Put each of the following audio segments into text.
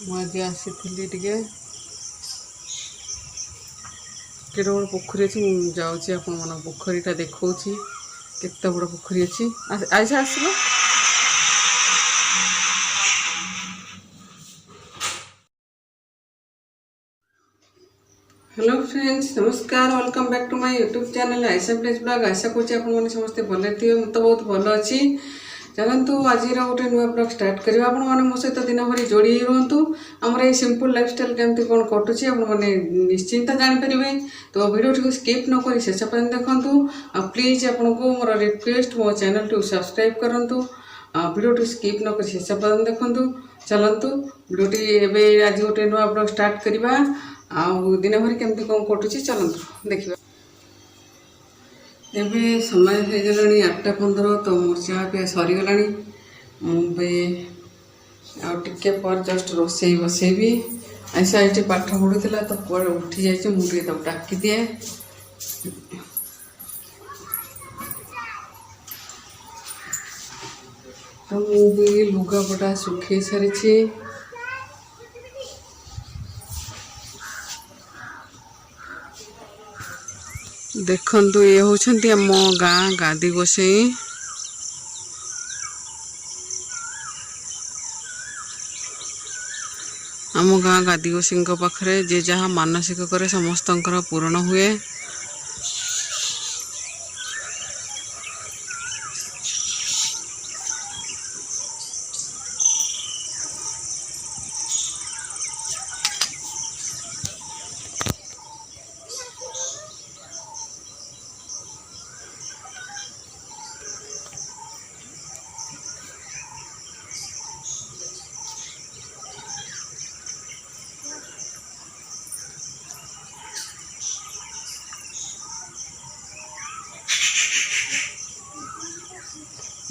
मुझे आसी टे बड़ पोखरी अच्छी मुझे आप पोखरीटा देखा केते बड़ पोखरी अच्छी आइसा आसलो। हेलो फ्रेंड्स, नमस्कार, welcome back to my YouTube channel Ayesha place blog. आशा करुँच आपने समस्ते भले थे, मुझे तो बहुत भल अच्छी। चलतु आज गोटे नुआ ब्लॉग स्टार्ट करा। आपने मो सहित दिन भर जोड़ी रुहतु। आमर ये सिंपल लाइफस्टाइल केमती कौन कटुची आपने निश्चिंत जानीपारे। तो वीडियो टी स्किप न कर शेष पर्यंत देखूँ। प्लीज आपको मोर रिक्वेस्ट, मो चैनल टी सब्सक्राइब करूँ। वीडियो टी स्किप न कर शेष पर्यंत देखूँ। चलतु वीडियो टी आज गोटे नुआ ब्लॉग स्टार्ट करवा। दिन भर केमती कौन कटुची चलतु देखा। एबे समय हो गलानी 8:15। तो मोर चाह पीया सरीगला। टे पर जस्ट रोसे बसैबी। ऐसा ये पाठ पढ़ुला तो कुआड़े उठी जाए, मुझे डाकी दिए। तो मुझे लुगापटा सुखी सारी। देखंतु ये होछंती आम गाँ गादी गोसाई। आम गाँ गादी गोसाई पाखरे जे जहाँ मानसिक करे समस्तंकर पूरण हुए।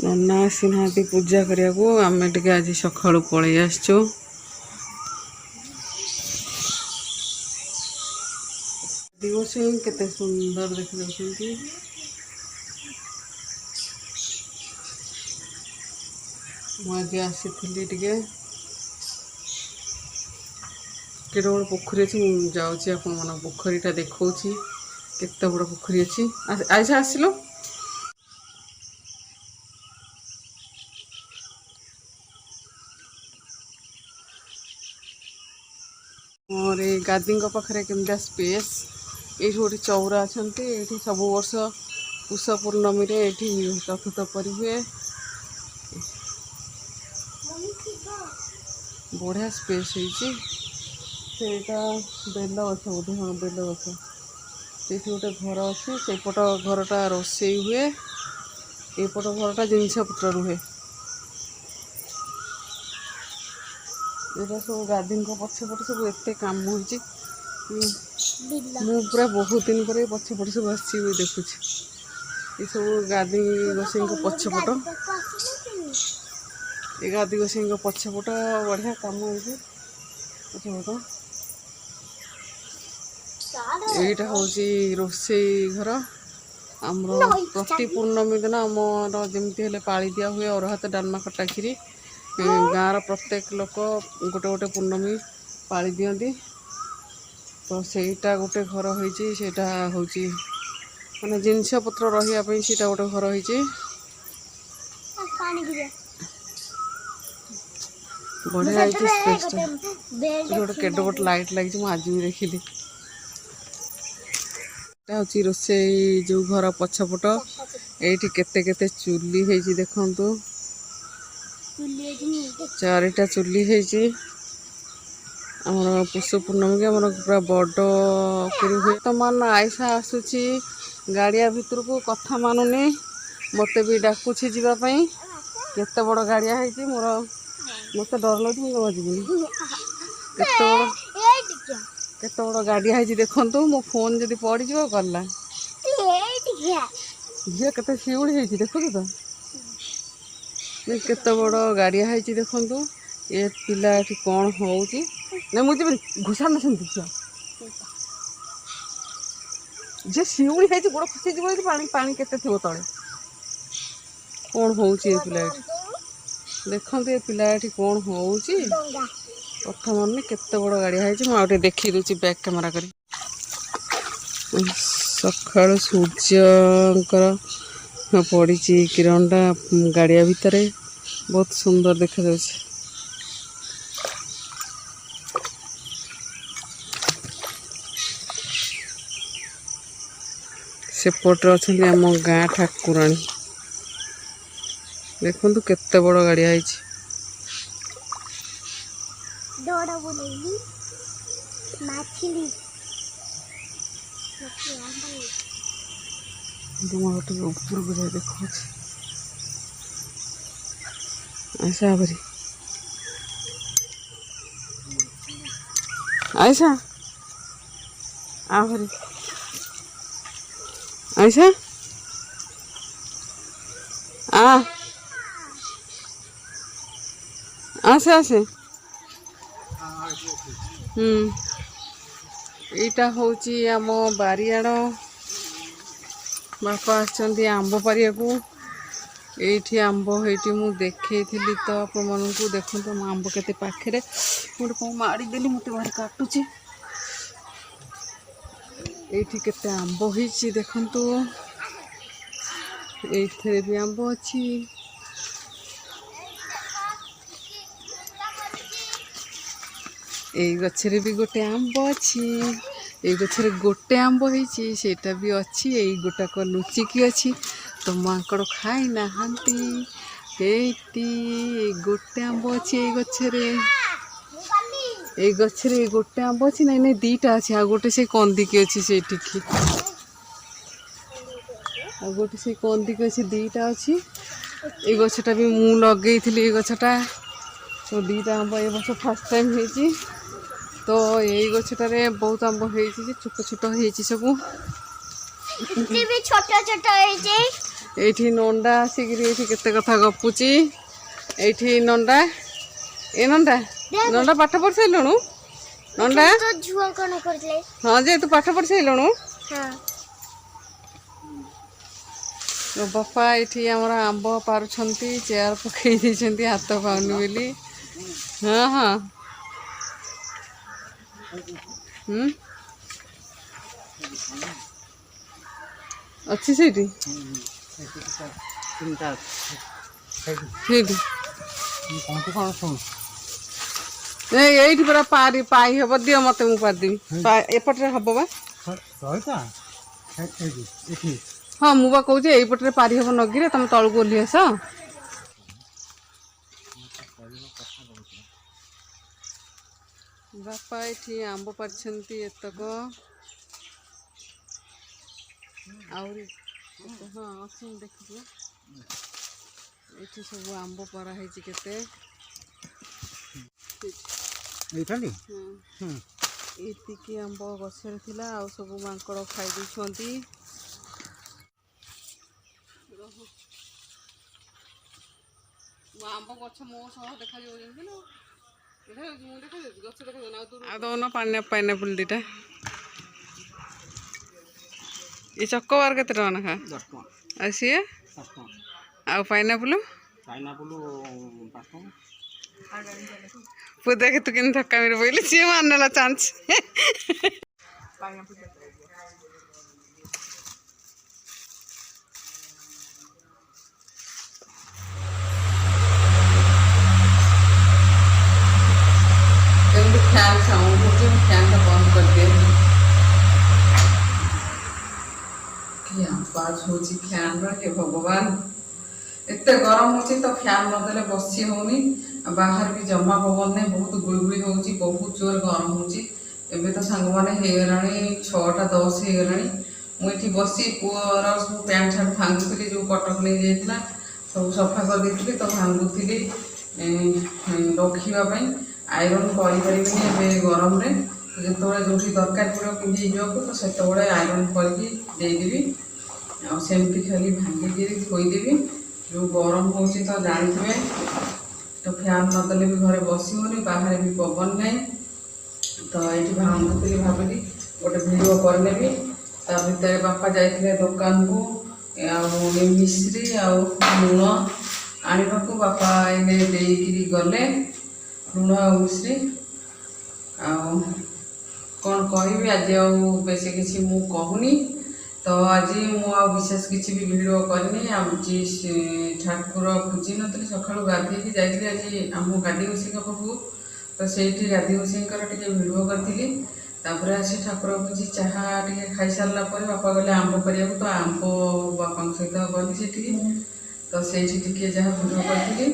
नना आसीना पूजा करने को आम टे आज सका पलि आसचु। दिवस केते सुंदर देखी। मुझे आसी टे बड़ पोखरी अच्छी मुझे आप पोखरीटा देखा केते बड़ पोखरी अच्छी आइसा आसलो। और ये गादी पाखे केमती स्पेस। ये गोटे चौरा अच्छा। ये सब वर्ष पुष पूर्णमी ये चतुर्थ परी हुए। बढ़िया स्पेस होटा बेल गछ बोधे। हाँ बेल गछ से गोटे घर अच्छी। सेपट घरटा रोसे हुए, एपट घरटा जिनस पत्र रुहे। यहाँ सब गादी पछपटे सब एत कम हो पूरा बहुत दिन पर पछपटे सब आस देखुँ। ये सब गादी गोसाई पछपट। ये गादी गोसाई पछपट बढ़िया कम हो पछपट। यहीटा हूँ रोसे घर। आमर प्रति पूर्णमी दिन आमर जमी पाली दिया हुए अरुआ भात डालमा खटा खीरी। गाँव प्रत्येक लोक गोटे गोटे पूर्णमी पाली दियंती। तो सेटा गोटे घर होटा हूँ माने जिनस पत्र रही से गोटे घर होती। बढ़िया गोटे केड गोटे लाइट लगी आज भी देखी। हूँ रोसे जो घर पछपट ये केते चुली है देखु। चारिटा चुली है। आमर पुष पूर्णमी आमर पूरा बड़ हुए। बर्तमान आयसा आसूची गाड़िया भितर को कथा मानुनी। मत भी डाकुची जावाई। केते बड़ गाड़िया है मोर मत डर लगे मुझे जीवन। केते बड़ गाड़िया है देखु। मो फोन जदि पड़ जा गला। झील केते शिउली है देखु तो केते बड़ गाड़िया है देखु। ये पिला कौन हो मुझे घुसा न झील जे शिउली है गोड़ खसी पानी पानी केते थी तले कौन हो पिला देखते। ये पिला कौन हो कथा मन केते बड़ गाड़िया है मुझे देखी दूसरी बैक कैमेरा कर सकाल सूर्यंकर पड़ी किरणटा गाड़िया भितर बहुत सुंदर देखा जाଉଛି। सेपटे अच्छा आम गाँ ठाकुराणी देखु केते बड़ गाड़िया है ऊपर को जाए देखो ऐसा भरी ऐसा आ भरी ऐसा आ आसे आसे এইটা হচ্ছে আম বারিয়াড় বাপা আসছেন আম্ব পারিয়াকু এইটি আম্ব এইটি মু দেখেইଥିଲି তো আপনাମାନଙ୍କୁ দেখନ୍ତୁ ମୁଁ ଆମ୍ବ କେତେ ପାଖରେ ଗୋଟେ କ'ଣ ମାଡ଼ିଦେଲି ମୋତେ ଭାରି କାଟୁଛି। এইଠି କେତେ ଆମ୍ବ ହେଇଛି ଦେଖନ୍ତୁ ଏଇଥିରେ ବି ଆମ୍ବ ଅଛି। এই গছরে भी गोटे आंब अच्छी এই গছরে गोटे आंब होइछि सेटा भी अच्छी এই गोटाक लुचिकी अच्छी तो माकड़ खाई नाहांती एटी गोटे आंब अच्छी এই গছরে गोटे आंब अच्छी नहीं नहीं दीटा अच्छी आ गोटे से कंदिकी अच्छी सेठिकी आ गोटे से कंदिकी अच्छी दीटा अच्छी এই গছটা भी मु लगेइथिली এই গছটা तो दीटा आंब ए वर्ष फर्स्ट टाइम होइछि तो यही गछटारे बहुत आंब होइछि छोट छोट होइछि सब इते भी छोट छोट होइछि एठी नंडा आसिकरी एठी केते कथा गपुची एठी नंडा ए नंडा नंडा पाठ पढ़ सैलणु नंडा तो झुआ कोन करले हां जे तू पाठ पढ़ सैलणु हां तो बापा एठी हमरा आंब पारुछंती चेयर पकई दिछंती हाथ पाउनी बेली हाँ हाँ अच्छी सेठी ये पूरा पारी पाई हम दियो मत मुझे पारदेवी एपटे हम बा हाँ मुझे कहे यपटे पारी हम नगीरे तुम तलू ओह्ली आस बापा ये आंब पारिछंती एतक आहरी हाँ अच्छे देखिए ये सब आंब परा केते एतिकी आंब गछरे थिला आ सब मांकड़ खाई देछंती आंब गछ मो सह देखा जाऊ दौन पाइनापल दीटा ये चकोबार के नाखा सी आ पाइनापल देख तू कि धक्का मेरे बोली सी मारने चांस फैन साउंड होती है फैन का बंद कर दे आवाज हो फैन रे भगवान एते गरम हो तो फैन नदेले बसी होनी बाहर भी जमा पवन नहीं बहुत गुड़गुड़ी हो बहुत जोर गरम हो तो सांग मैंने होगा 6:10 होगा मुझे बसी पुअर सब पैंट सार्ट भांगुली जो कटक नहीं जाता सब सफा कर देती तो भांगुली रखापी आयरन करें गरम रे जो जो दरकार पड़ो पिंधि जाओ तो से आयरन करदेवी आमती खाली भांगिकी थोदेवी जो गरम हो तो जानते तो फैन नदेले भी घरे बसी होनी बाहर भी पवन नहीं तो ये भांगुली भाविली गोटे भिडियो करनेबी ता भितर बापा जाइए दुकान को मिश्री लुण आने बापा इन्हें गले लुण आ मिश्री ଆଉ କ'ଣ କହିବି ଆଜି ଆଉ ବେଶୀ କିଛି ମୁଁ କହୁନି। ତ ଆଜି ମୁଁ ଆଉ ବିଶେଷ କିଛି ବି ଭିଡ଼ିଓ କରିନି। ଆଜି ଠାକୁର ପୂଜି ନଥିଲି, ସକାଳୁ ଗାଧେଇକି ଯାଇଥିଲି ଆଜି ଆମ ଗାଦି ଗୋଷେଇଙ୍କ ପାଖକୁ। ତ ସେଇଠି ଗାଦି ଗୋଷେଇଙ୍କର ଟିକେ ଭିଡ଼ିଓ କରିଥିଲି। ତାପରେ ଆସି ଠାକୁର ପୂଜି ଚାହା ଟିକେ ଖାଇସାରିଲା ପରେ ବାପା ଗଲେ ଆମ୍ବ କରିବାକୁ। ତ ଆମ୍ବ ବାପାଙ୍କ ସହିତ ଗଲି ସେଠିକି। ତ ସେଇଠି ଟିକେ ଯାହା ଭିଡ଼ିଓ କରିଥିଲି।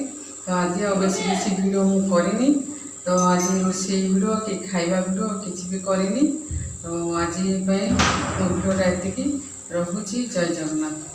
ତ ଆଜି ଆଉ ବେଶୀ କିଛି ଭିଡ଼ିଓ ମୁଁ କରିନି। ତ ଆଜି ରୋଷେଇ ଭିଡ଼ିଓ କି ଖାଇବା ଭିଡ଼ିଓ କିଛି ବି କରିନି। ତ ଆଜି ପାଇଁ ମୋ ଭିଡ଼ିଓଟା ଏତିକି। ରହୁଛି। ଜୟ ଜଗନ୍ନାଥ।